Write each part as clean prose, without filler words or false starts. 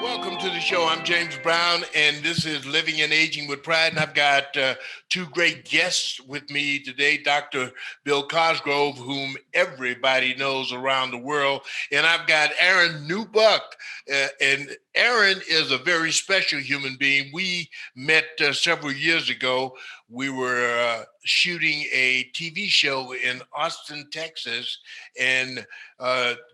Welcome to the show. I'm James Brown, and this is Living and Aging with Pride. And I've got two great guests with me today, Dr. Bill Cosgrove, whom everybody knows around the world. And I've got Aaron Newbuck. And Aaron is a very special human being. We met several years ago. We were shooting a TV show in Austin, Texas, and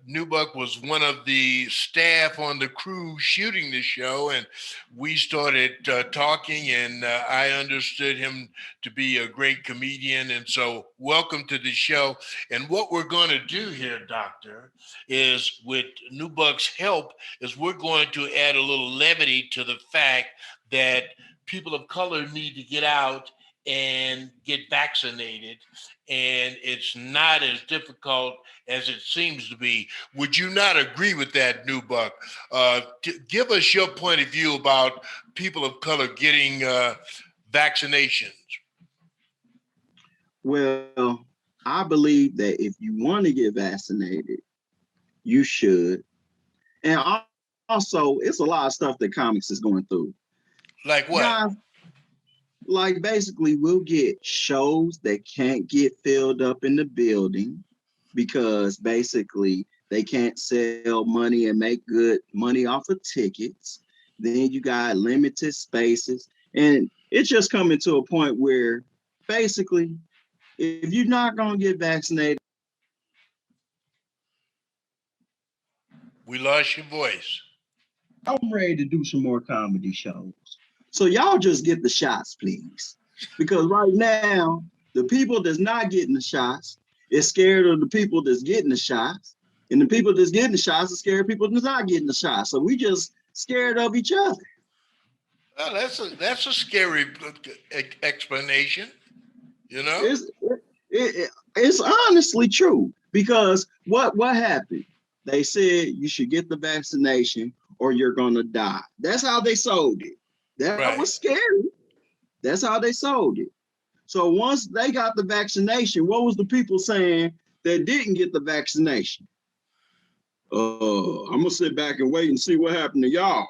Newbuck was one of the staff on the crew shooting the show, and we started talking, and I understood him to be a great comedian. And so welcome to the show. And what we're going to do here, Doctor, is with Newbuck's help, is we're going to add a little levity to the fact that people of color need to get out and get vaccinated, and it's not as difficult as it seems to be. Would you not agree with that, Newbuck? Give us your point of view about people of color getting vaccinations. Well, I believe that if you want to get vaccinated, you should. And also, it's a lot of stuff that comics is going through. Like what? Guys, like basically, we'll get shows that can't get filled up in the building because basically they can't sell money and make good money off of tickets. Then you got limited spaces. And it's just coming to a point where basically, if you're not going to get vaccinated, We lost your voice. I'm ready to do some more comedy shows. So y'all just get the shots, please. Because right now, the people that's not getting the shots is scared of the people that's getting the shots. And the people that's getting the shots are scared of people that's not getting the shots. So we just scared of each other. Well, that's a scary explanation, you know? It's honestly true. Because what happened? They said you should get the vaccination or you're gonna die. That's how they sold it. That Right. was scary. That's how they sold it. So once they got the vaccination, what was the people saying that didn't get the vaccination? I'm gonna sit back and wait and see what happened to y'all.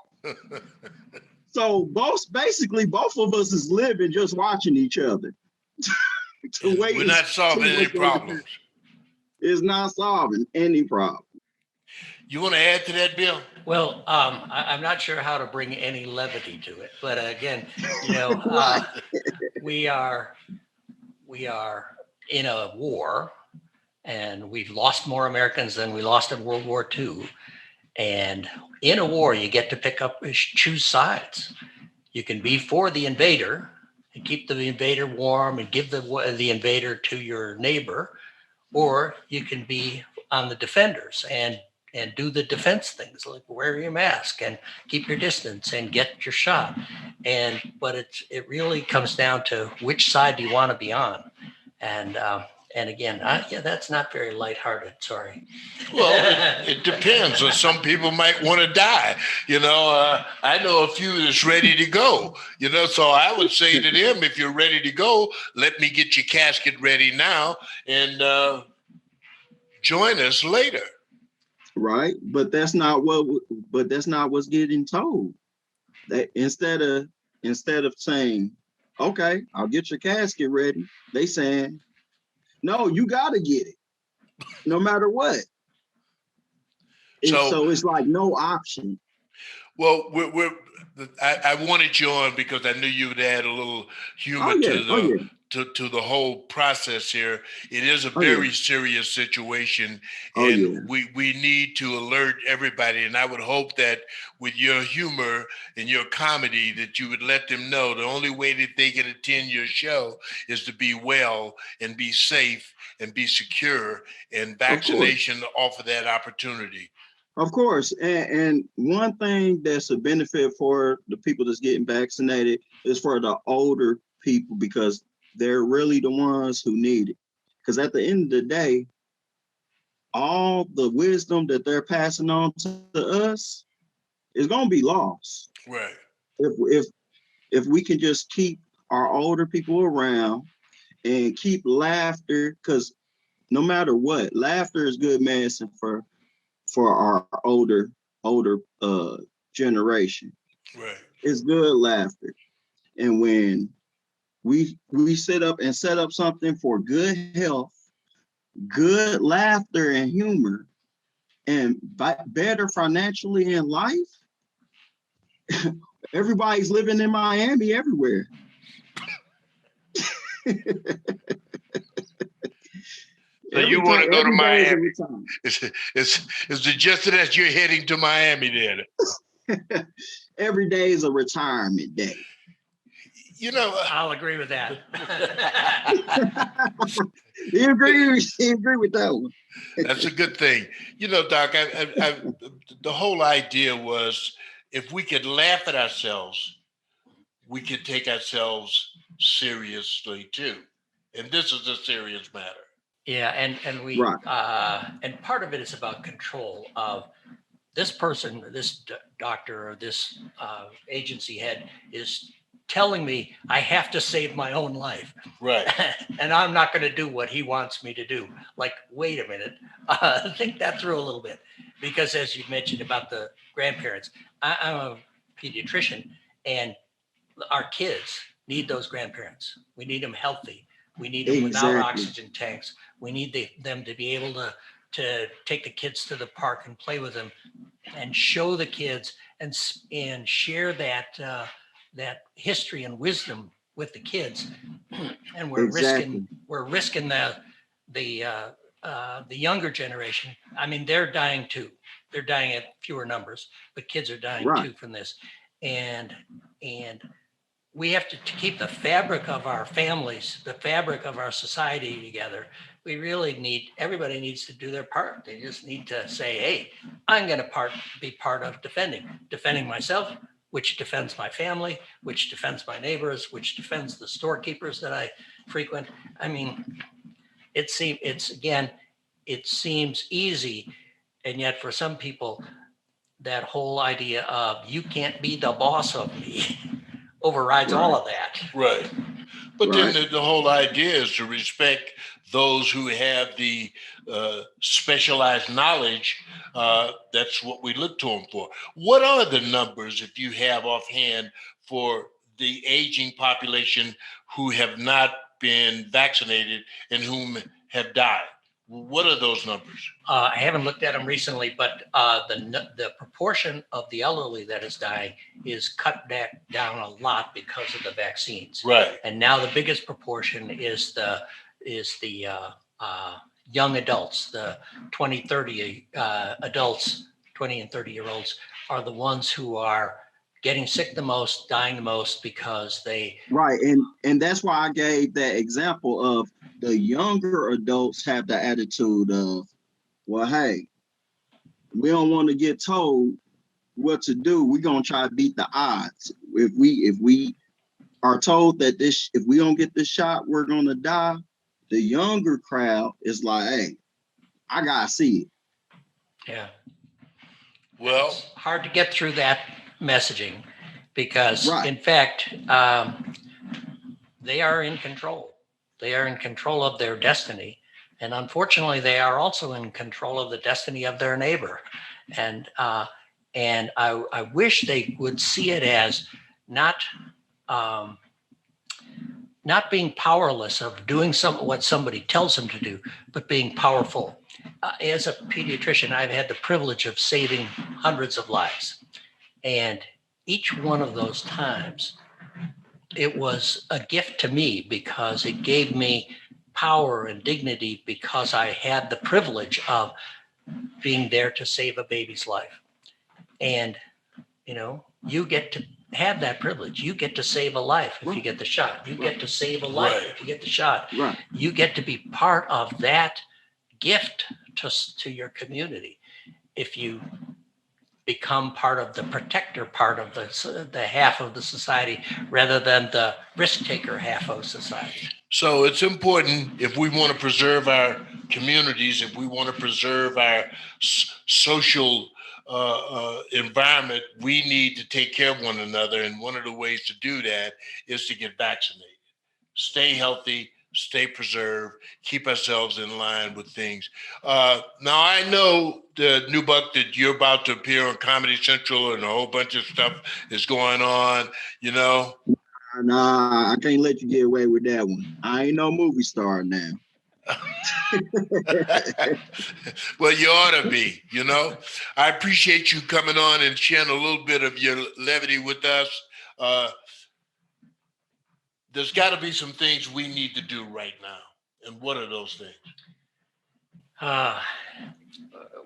So both of us is living just watching each other. To wait. We're not solving any problems. It's not solving any problem. You want to add to that, Bill? Well, I'm not sure how to bring any levity to it, but again, Right. we are in a war, and we've lost more Americans than we lost in World War II. And in a war, you get to choose sides. You can be for the invader and keep the invader warm and give the invader to your neighbor, or you can be on the defenders and do the defense things like wear your mask and keep your distance and get your shot. But it really comes down to which side do you want to be on. And again, that's not very lighthearted. Sorry. Well, it depends. Some people might want to die. I know a few that's ready to go. So I would say to them, if you're ready to go, let me get your casket ready now and join us later. Right, but that's not what's getting told. That instead of saying, okay, I'll get your casket ready, they saying, no, you gotta get it, no matter what. So it's like no option. Well, I wanted you on because I knew you would add a little humor to the whole process here. It is a very serious situation, and we need to alert everybody. And I would hope that with your humor and your comedy that you would let them know the only way that they can attend your show is to be well and be safe and be secure, and vaccination offer that opportunity. Of course, and one thing that's a benefit for the people that's getting vaccinated is for the older people, because they're really the ones who need it. Because at the end of the day, all the wisdom that they're passing on to us is going to be lost. Right. If we can just keep our older people around and keep laughter, because no matter what, laughter is good medicine for our older generation. Right. It's good laughter. And when we sit up and set up something for good health, good laughter and humor, and better financially in life, everybody's living in Miami everywhere. So you want to go to every day is a Miami? retirement. It's suggested that you're heading to Miami then. Every day is a retirement day. You know, I'll agree with that. You agree with that one? that's a good thing. You know, Doc, the whole idea was if we could laugh at ourselves, we could take ourselves seriously too. And this is a serious matter. Yeah, and we Right. and part of it is about control of this person, this doctor or this agency head is telling me I have to save my own life. Right. And I'm not going to do what he wants me to do. Like, wait a minute, think that through a little bit. Because as you mentioned about the grandparents, I'm a pediatrician and our kids need those grandparents. We need them healthy. We need them without oxygen tanks. We need them to be able to take the kids to the park and play with them and show the kids and share that that history and wisdom with the kids. And we're risking the younger generation. I mean, they're dying too. They're dying at fewer numbers, but kids are dying too from this. And we have to keep the fabric of our families, the fabric of our society together. We really need, everybody needs to do their part. They just need to say, hey, I'm going to be part of defending myself, which defends my family, which defends my neighbors, which defends the storekeepers that I frequent. I mean, it seems easy. And yet for some people, that whole idea of you can't be the boss of me overrides all of that. Right. But then the whole idea is to respect those who have the specialized knowledge. That's what we look to them for. What are the numbers, if you have offhand, for the aging population who have not been vaccinated and whom have died? What are those numbers? I haven't looked at them recently, but the proportion of the elderly that is dying is cut back down a lot because of the vaccines. Right. And now the biggest proportion is the young adults, the 20, 30 adults, 20 and 30-year-olds are the ones who are getting sick the most, dying the most because they. Right. And that's why I gave that example of the younger adults have the attitude of, well, hey, we don't want to get told what to do. We're going to try to beat the odds. If we are told that if we don't get this shot, we're going to die. The younger crowd is like, hey, I got to see it. Yeah. Well, it's hard to get through that messaging because in fact, they are in control. They are in control of their destiny. And unfortunately, they are also in control of the destiny of their neighbor. And I wish they would see it as not being powerless of doing what somebody tells them to do, but being powerful. As a pediatrician, I've had the privilege of saving hundreds of lives. And each one of those times, it was a gift to me because it gave me power and dignity because I had the privilege of being there to save a baby's life. And, you get to have that privilege. You get to save a life if you get the shot. You get to save a life if you get the shot. Right. You get to be part of that gift to your community if you become part of the protector part of the half of the society rather than the risk taker half of society. So it's important if we want to preserve our communities, if we want to preserve our social environment, we need to take care of one another. And one of the ways to do that is to get vaccinated. Stay healthy, stay preserved, keep ourselves in line with things. Now I know, Newbuck, that you're about to appear on Comedy Central and a whole bunch of stuff is going on, you know. Nah, I can't let you get away with that one. I ain't no movie star now. Well, you ought to be, you know. I appreciate you coming on and sharing a little bit of your levity with us. There's got to be some things we need to do right now. And what are those things?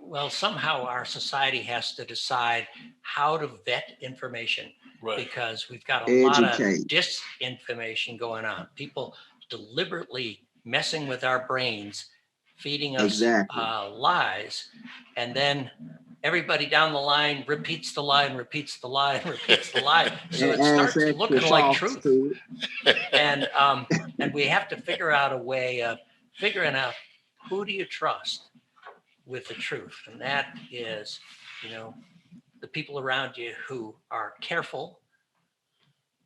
Well, somehow our society has to decide how to vet information, Right. because we've got a lot of Educate. disinformation going on. People deliberately messing with our brains, feeding us Exactly. lies, and then everybody down the line repeats the lie and repeats the lie and repeats the lie. So it starts looking like truth. And we have to figure out a way of figuring out, who do you trust with the truth? And that is, you know, the people around you who are careful,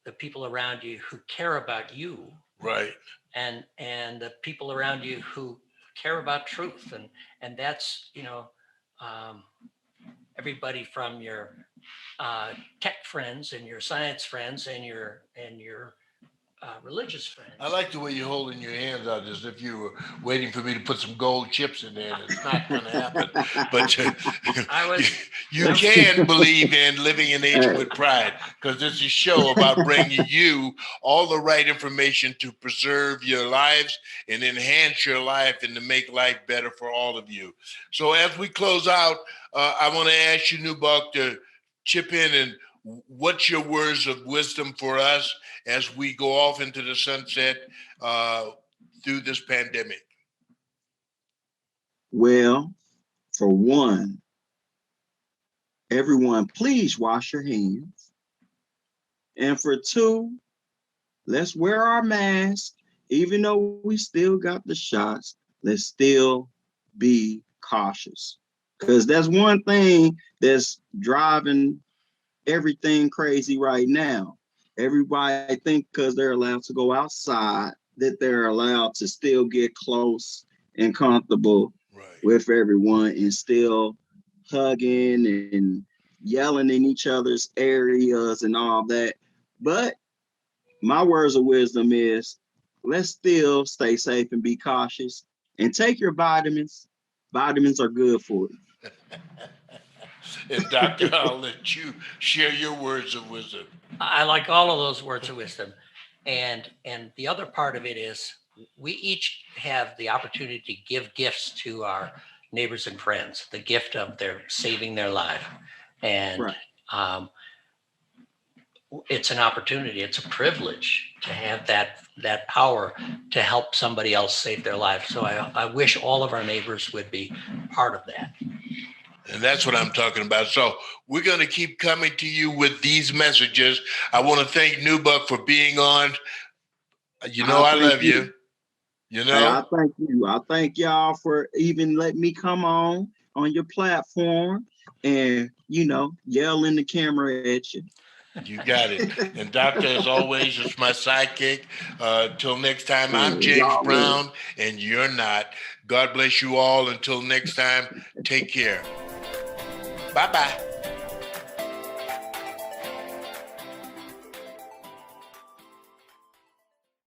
the people around you who care about you, Right. and the people around you who care about truth. And that's, you know, everybody from your tech friends and your science friends and your religious friends. I like the way you're holding your hands out as if you were waiting for me to put some gold chips in there. It's not going to happen. But you can believe in living and aging with pride, because this is a show about bringing you all the right information to preserve your lives and enhance your life and to make life better for all of you. So as we close out, I want to ask you, Newbuck, to chip in and what's your words of wisdom for us as we go off into the sunset through this pandemic? Well, for one, everyone, please wash your hands. And for two, let's wear our mask. Even though we still got the shots, let's still be cautious. Because that's one thing that's driving everything crazy right now. Everybody think because they're allowed to go outside that they're allowed to still get close and comfortable with everyone and still hugging and yelling in each other's areas and all that. But my words of wisdom is, let's still stay safe and be cautious and take your vitamins. Vitamins are good for you. And Doctor, I'll let you share your words of wisdom. I like all of those words of wisdom. And the other part of it is, we each have the opportunity to give gifts to our neighbors and friends, the gift of their saving their life. And it's an opportunity, it's a privilege to have that power to help somebody else save their life. So I wish all of our neighbors would be part of that. And that's what I'm talking about. So we're going to keep coming to you with these messages. I want to thank Newbuck for being on. You know, I love you. You know, I thank you. I thank y'all for even letting me come on your platform and, you know, yell in the camera at you. You got it. And Doctor, as always, it's my sidekick. Till next time, I'm James Brown, and you're not. God bless you all. Until next time, take care. Bye-bye.